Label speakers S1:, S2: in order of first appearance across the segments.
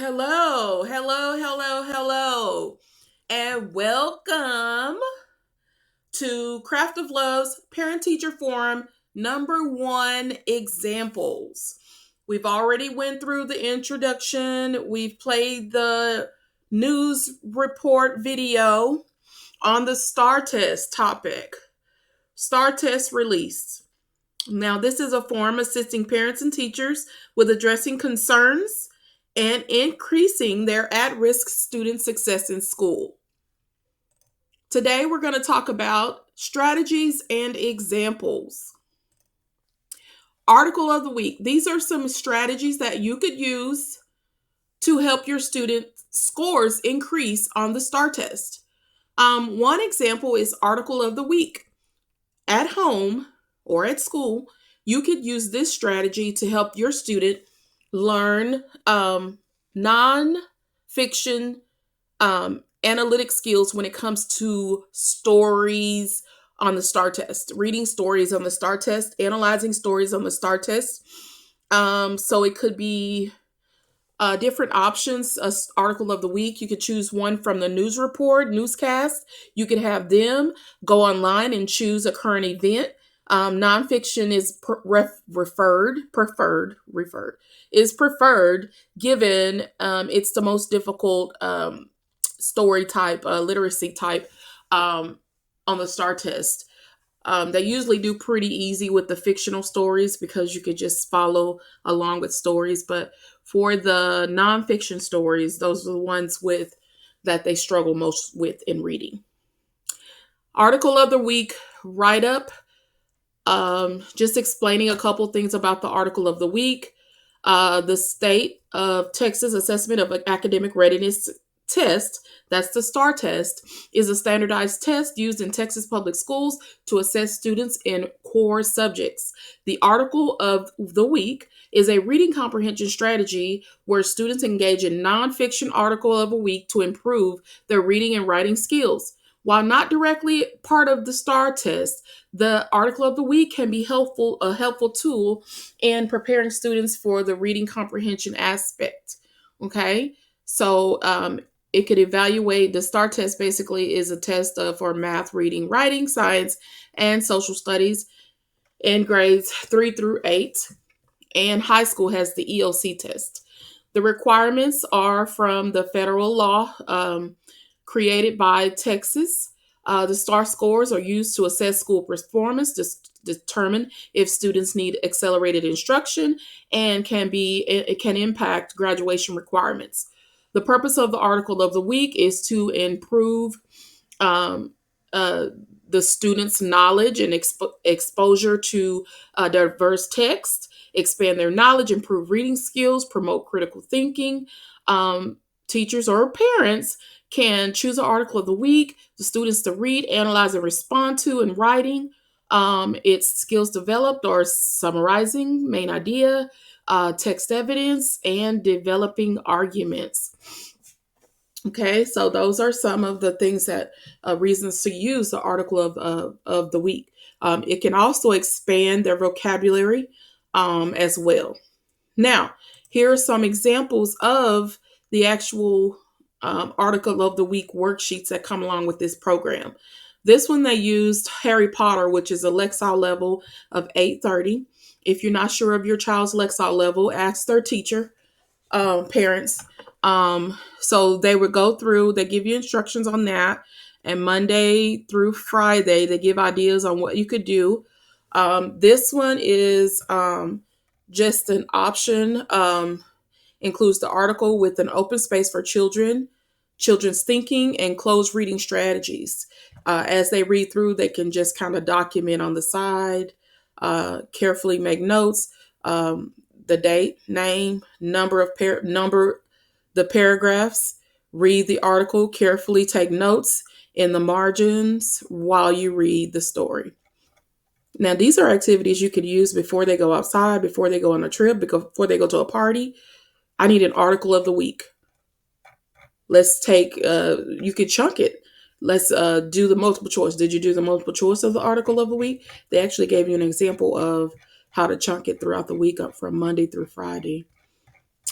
S1: Hello, and welcome to Craft of Love's Parent Teacher Forum #1 examples. We've already went through the introduction. We've played the news report video on the STAAR Test topic. STAAR Test release. Now, this is a forum assisting parents and teachers with addressing concerns and increasing their at-risk student success in school. Today, we're going to talk about strategies and examples. Article of the week. These are some strategies that you could use to help your student scores increase on the STAAR test. One example is article of the week. At home or at school, you could use this strategy to help your student learn non-fiction analytic skills when it comes to stories on the STAAR test, reading stories on the STAAR test, analyzing stories on the STAAR test. So it could be different options. Article of the week, you could choose one from the news report, newscast. You could have them go online and choose a current event. Nonfiction is preferred, given it's the most difficult story type, literacy type on the STAAR test. They usually do pretty easy with the fictional stories because you could just follow along with stories. But for the nonfiction stories, those are the ones that they struggle most with in reading. Article of the week write-up. Just explaining a couple things about the article of the week. The state of Texas assessment of academic readiness test, that's the STAAR test, is a standardized test used in Texas public schools to assess students in core subjects. The article of the week is a reading comprehension strategy where students engage in nonfiction article of a week to improve their reading and writing skills. While not directly part of the STAAR test, the article of the week can be a helpful tool in preparing students for the reading comprehension aspect. Okay, so it could evaluate. The STAAR test basically is a test for math, reading, writing, science, and social studies in grades 3 through 8. And high school has the ELC test. The requirements are from the federal law created by Texas. The STAAR scores are used to assess school performance, to determine if students need accelerated instruction, and it can impact graduation requirements. The purpose of the article of the week is to improve the students' knowledge and exposure to diverse text, expand their knowledge, improve reading skills, promote critical thinking. Teachers or parents can choose an article of the week, the students to read, analyze, and respond to in writing. It's skills developed or summarizing main idea, text evidence, and developing arguments. Okay, so those are some of the things that reasons to use the article of the week. It can also expand their vocabulary as well. Now, here are some examples of the actual article of the week worksheets that come along with this program. This one they used Harry Potter, which is a Lexile level of 830. If you're not sure of your child's Lexile level, ask their teacher, parents. So they would go through, they give you instructions on that. And Monday through Friday, they give ideas on what you could do. This one is just an option. Includes the article with an open space for children's thinking, and closed reading strategies. As they read through, they can just kind of document on the side, carefully make notes, the date, name, number, the paragraphs, read the article, carefully take notes in the margins while you read the story. Now, these are activities you could use before they go outside, before they go on a trip, before they go to a party. I need an article of the week. Let's take, you could chunk it. Let's do the multiple choice. Did you do the multiple choice of the article of the week? They actually gave you an example of how to chunk it throughout the week up from Monday through Friday.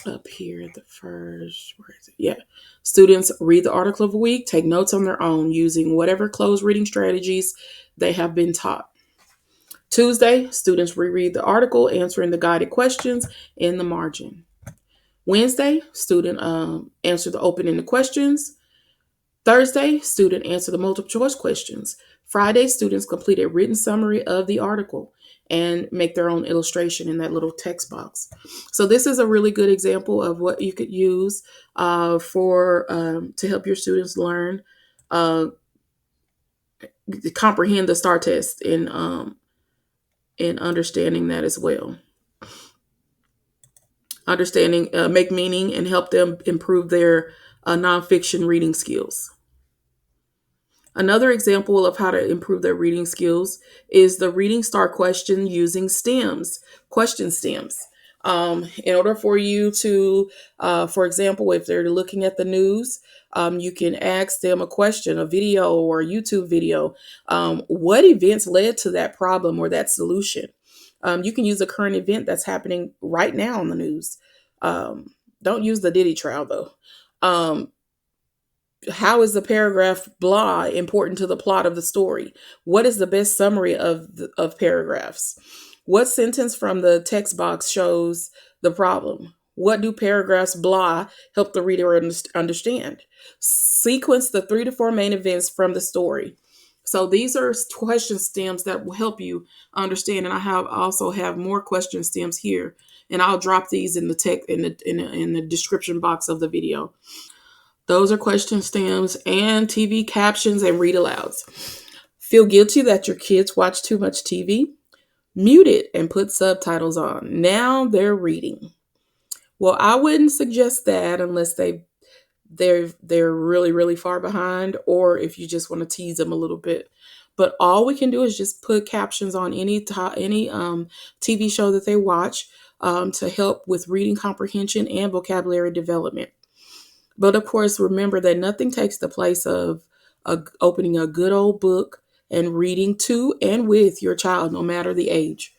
S1: up here, the first, where is it? Yeah. Students read the article of the week, take notes on their own using whatever closed reading strategies they have been taught. Tuesday, students reread the article, answering the guided questions in the margin. Wednesday, student answer the open-ended questions. Thursday, student answer the multiple choice questions. Friday, students complete a written summary of the article and make their own illustration in that little text box. So this is a really good example of what you could use for to help your students learn uh, to comprehend the STAAR test in understanding that as well. Understanding, make meaning, and help them improve their nonfiction reading skills. Another example of how to improve their reading skills is the reading star question using stems, question stems. In order for you to, for example, if they're looking at the news, you can ask them a question, a video or a YouTube video. What events led to that problem or that solution? You can use a current event that's happening right now on the news. Don't use the Diddy trial though. How is the paragraph blah important to the plot of the story? What is the best summary of paragraphs? What sentence from the text box shows the problem? What do paragraphs blah help the reader understand? Sequence the 3 to 4 main events from the story. So these are question stems that will help you understand. And I also have more question stems here, and I'll drop these in the text in the description box of the video. Those are question stems and TV captions and read alouds. Feel guilty that your kids watch too much TV? Mute it and put subtitles on. Now they're reading. Well, I wouldn't suggest that unless they're really, really far behind, or if you just want to tease them a little bit. But all we can do is just put captions on any TV show that they watch to help with reading comprehension and vocabulary development. But of course, remember that nothing takes the place of opening a good old book and reading to and with your child, no matter the age.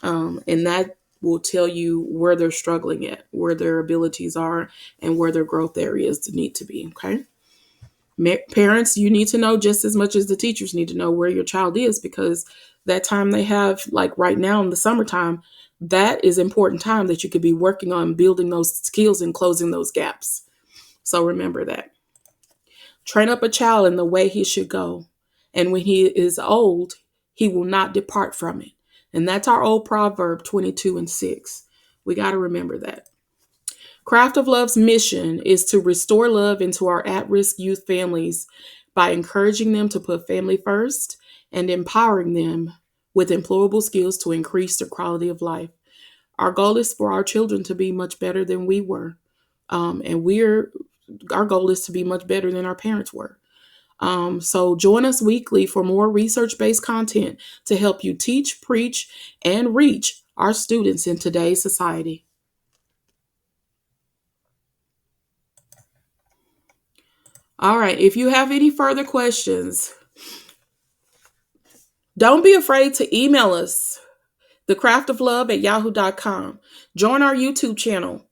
S1: And that will tell you where they're struggling at, where their abilities are, and where their growth areas need to be. Okay. Parents, you need to know just as much as the teachers need to know where your child is, because that time they have, like right now in the summertime, that is important time that you could be working on building those skills and closing those gaps. So remember that. Train up a child in the way he should go, and when he is old, he will not depart from it. And that's our old proverb 22:6. We got to remember that. Craft of Love's mission is to restore love into our at-risk youth families by encouraging them to put family first and empowering them with employable skills to increase their quality of life. Our goal is for our children to be much better than we were. And our goal is to be much better than our parents were. So join us weekly for more research-based content to help you teach, preach, and reach our students in today's society. All right, if you have any further questions, don't be afraid to email us, thecraftoflove@yahoo.com. Join our YouTube channel.